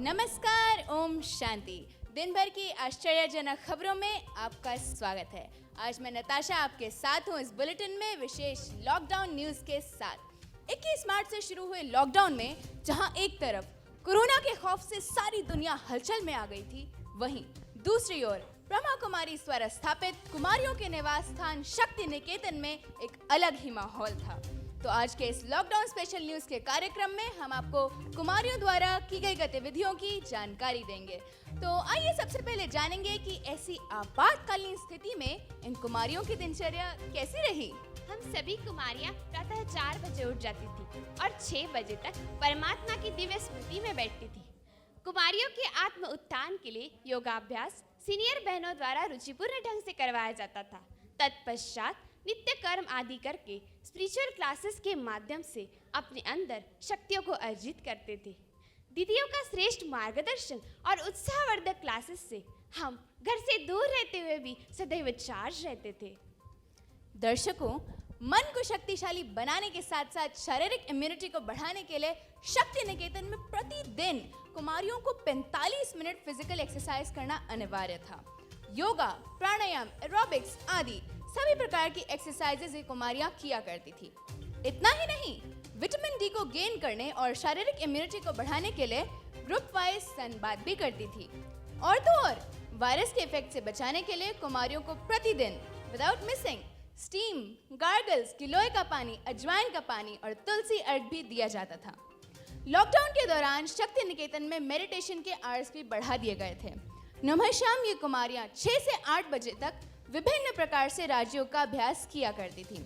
नमस्कार, ओम शांति। दिन भर की आश्चर्यजनक खबरों में आपका स्वागत है। आज मैं नताशा आपके साथ हूँ इस बुलेटिन में विशेष लॉकडाउन न्यूज के साथ। 21 मार्च से शुरू हुए लॉकडाउन में जहां एक तरफ कोरोना के खौफ से सारी दुनिया हलचल में आ गई थी, वहीं दूसरी ओर ब्रह्मा कुमारी द्वारा स्थापित कुमारियों के निवास स्थान शक्ति निकेतन में एक अलग ही माहौल था। तो आज के इस लॉकडाउन स्पेशल न्यूज के कार्यक्रम में हम आपको कुमारियों द्वारा की गई गतिविधियों की जानकारी देंगे। तो आइए सबसे पहले जानेंगे कि ऐसी आपातकालीन स्थिति में इन कुमारियों की दिनचर्या कैसी रही। हम सभी कुमारियां प्रातः 4 बजे उठ जाती थी और 6 बजे तक परमात्मा की दिव्य स्मृति में बैठती थी। कुमारियों के आत्म उत्थान के लिए योगाभ्यास सीनियर बहनों द्वारा रुचिपूर्ण ढंग से करवाया जाता था। तत्पश्चात नित्य कर्म आदि करके स्पिरिचुअल क्लासेस के माध्यम से अपने अंदर शक्तियों को अर्जित करते थे। दीदियों का श्रेष्ठ मार्गदर्शन और उत्साहवर्धक क्लासेस से हम घर से दूर रहते हुए भी सदैव चार्ज रहते थे। दर्शकों, मन को शक्तिशाली बनाने के साथ साथ शारीरिक इम्यूनिटी को बढ़ाने के लिए शक्ति निकेतन में प्रतिदिन कुमारियों को 45 मिनट फिजिकल एक्सरसाइज करना अनिवार्य था। योगा, प्राणायाम, एरोबिक्स आदि सभी प्रकार की एक्सरसाइजेज ये कुमारियां किया करती थी। इतना ही नहीं, विटामिन डी को गेन करने और शारीरिक इम्यूनिटी को बढ़ाने के लिए ग्रुप वाइज सनबाथ भी करती थी। और तो और वायरस के इफेक्ट से बचाने के लिए कुमारियों को प्रतिदिन विदाउट मिसिंग स्टीम, गार्गल्स, गिलोय का पानी, अजवाइन का पानी और तुलसी अर्घ भी दिया जाता था। लॉकडाउन के दौरान शक्ति निकेतन में मेडिटेशन के आवर्स भी बढ़ा दिए गए थे। नमः शाम ये कुमारियां 6 से 8 बजे तक विभिन्न प्रकार से राजयोग का अभ्यास किया करती थी।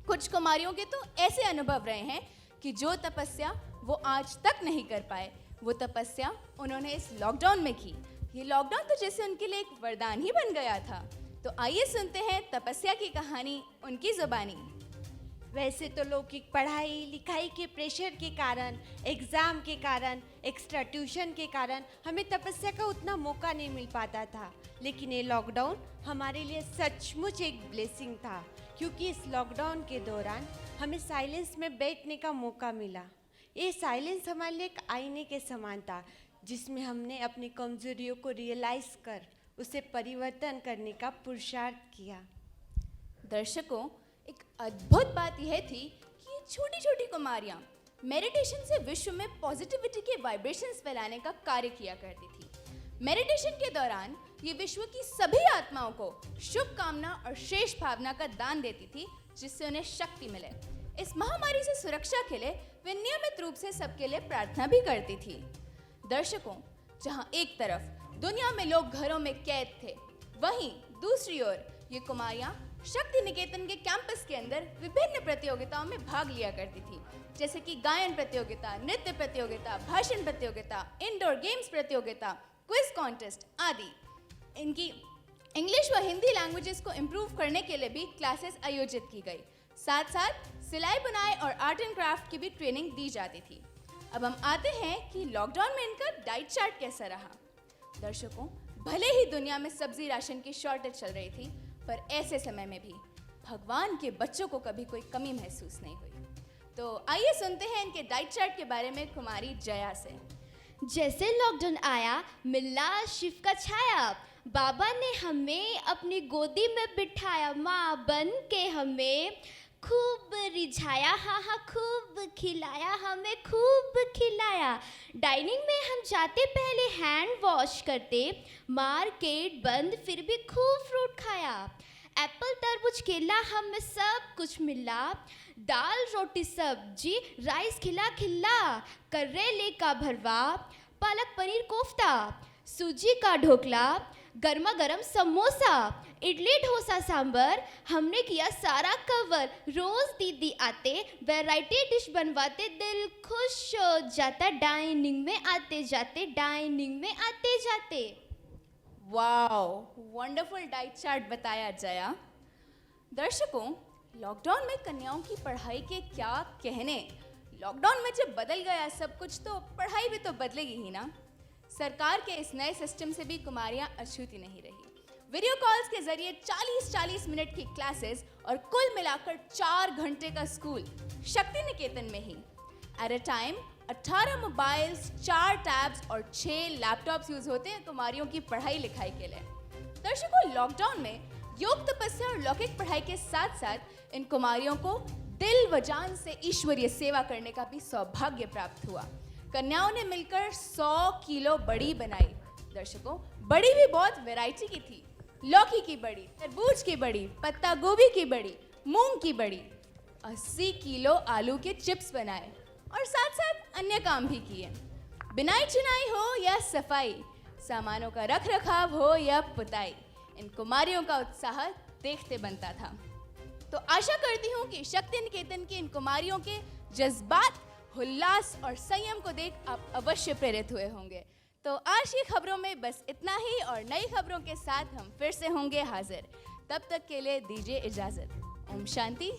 कुछ कुमारियों के तो ऐसे अनुभव रहे हैं कि जो तपस्या वो आज तक नहीं कर पाए, वो तपस्या उन्होंने इस लॉकडाउन में की। ये लॉकडाउन तो जैसे उनके लिए एक वरदान ही बन गया था। तो आइए सुनते हैं तपस्या की कहानी उनकी जुबानी। वैसे तो लौकिक पढ़ाई लिखाई के प्रेशर के कारण, एग्ज़ाम के कारण, एक्स्ट्रा ट्यूशन के कारण हमें तपस्या का उतना मौका नहीं मिल पाता था, लेकिन ये लॉकडाउन हमारे लिए सचमुच एक ब्लेसिंग था, क्योंकि इस लॉकडाउन के दौरान हमें साइलेंस में बैठने का मौका मिला। ये साइलेंस हमारे लिए एक आईने के समान था, जिसमें हमने अपनी कमजोरियों को रियलाइज़ कर उसे परिवर्तन करने का पुरुषार्थ किया। दर्शकों, एक अद्भुत बात यह थी कि ये छोटी छोटी कुमारियां मेडिटेशन से विश्व में पॉजिटिविटी के वाइब्रेशंस फैलाने का कार्य किया करती थी। मेडिटेशन के दौरान ये विश्व की सभी आत्माओं को शुभकामना और श्रेष्ठ भावना का दान देती थी, जिससे उन्हें शक्ति मिले। इस महामारी से सुरक्षा के लिए वे नियमित रूप से सबके लिए प्रार्थना भी करती थी। दर्शकों, जहां एक तरफ दुनिया में लोग घरों में कैद थे, वहीं दूसरी ओर ये कुमारियां शक्ति निकेतन के कैंपस के अंदर विभिन्न प्रतियोगिताओं में भाग लिया करती थी, जैसे कि गायन प्रतियोगिता, नृत्य प्रतियोगिता, भाषण प्रतियोगिता, इंडोर गेम्स प्रतियोगिता, क्विज कॉन्टेस्ट आदि। इनकी इंग्लिश व हिंदी लैंग्वेजेस को इम्प्रूव करने के लिए भी क्लासेस आयोजित की गई। साथ साथ सिलाई बुनाई और आर्ट एंड क्राफ्ट की भी ट्रेनिंग दी जाती थी। अब हम आते हैं कि लॉकडाउन में इनका डाइट चार्ट कैसा रहा। दर्शकों, भले ही दुनिया में सब्जी राशन की शॉर्टेज चल रही थी, पर ऐसे समय में भी भगवान के बच्चों को कभी कोई कमी महसूस नहीं हुई। तो आइए सुनते हैं इनके डाइट चार्ट के बारे में कुमारी जया से। जैसे लॉकडाउन आया, मिला शिव का छाया, बाबा ने हमें अपनी गोदी में बिठाया, माँ बन के हमें खूब रिझाया, हाँ हाँ खूब खिलाया, हमें खूब खिलाया। डाइनिंग में हम जाते पहले हैंड वॉश करते, मार्केट बंद फिर भी खूब फ्रूट खाया। एप्पल तरबूज केला हमें सब कुछ मिला, दाल रोटी सब्जी राइस खिला खिला, करेले का भरवा, पालक पनीर कोफ्ता, सूजी का ढोकला, गर्मा गर्म समोसा, इडली डोसा सांबर, हमने किया सारा कवर। रोज दीदी आते, वैरायटी डिश बनवाते, दिल खुश हो जाता डाइनिंग में आते जाते, डाइनिंग में आते जाते। वाओ, वंडरफुल डाइट चार्ट बताया जया। दर्शकों, लॉकडाउन में कन्याओं की पढ़ाई के क्या कहने। लॉकडाउन में जब बदल गया सब कुछ, तो पढ़ाई भी तो बदलेगी ही ना। सरकार के इस नए सिस्टम से भी कुमारियां अछूती नहीं रही। वीडियो कॉल्स के जरिए 40-40 मिनट की क्लासेस और कुल मिलाकर 4 घंटे का स्कूल शक्ति निकेतन में ही at a time 18 mobiles, 4 tabs और 6 लैपटॉप्स यूज होते हैं कुमारियों की पढ़ाई लिखाई के लिए। दर्शकों, लॉकडाउन में योग, तपस्या और लौकिक पढ़ाई के साथ साथ इन कुमारियों को दिल व जान से ईश्वरीय सेवा करने का भी सौभाग्य प्राप्त हुआ। कन्याओं ने मिलकर 100 किलो बड़ी बनाई। दर्शकों, बड़ी भी बहुत वैरायटी की थी। लौकी की बड़ी, तरबूज की बड़ी, पत्ता गोभी की बड़ी, मूंग की बड़ी। 80 किलो आलू के चिप्स बनाए और साथ साथ अन्य काम भी किए। बिनाई चिनाई हो या सफाई, सामानों का रख रखाव हो या पुताई, इन कुमारियों का उत्साह देखते बनता था। तो आशा करती हूँ कि शक्ति निकेतन की इन कुमारियों के जज्बात, उल्लास और संयम को देख आप अवश्य प्रेरित हुए होंगे। तो आज की खबरों में बस इतना ही और नई खबरों के साथ हम फिर से होंगे हाजिर। तब तक के लिए दीजिए इजाजत। ओम शांति।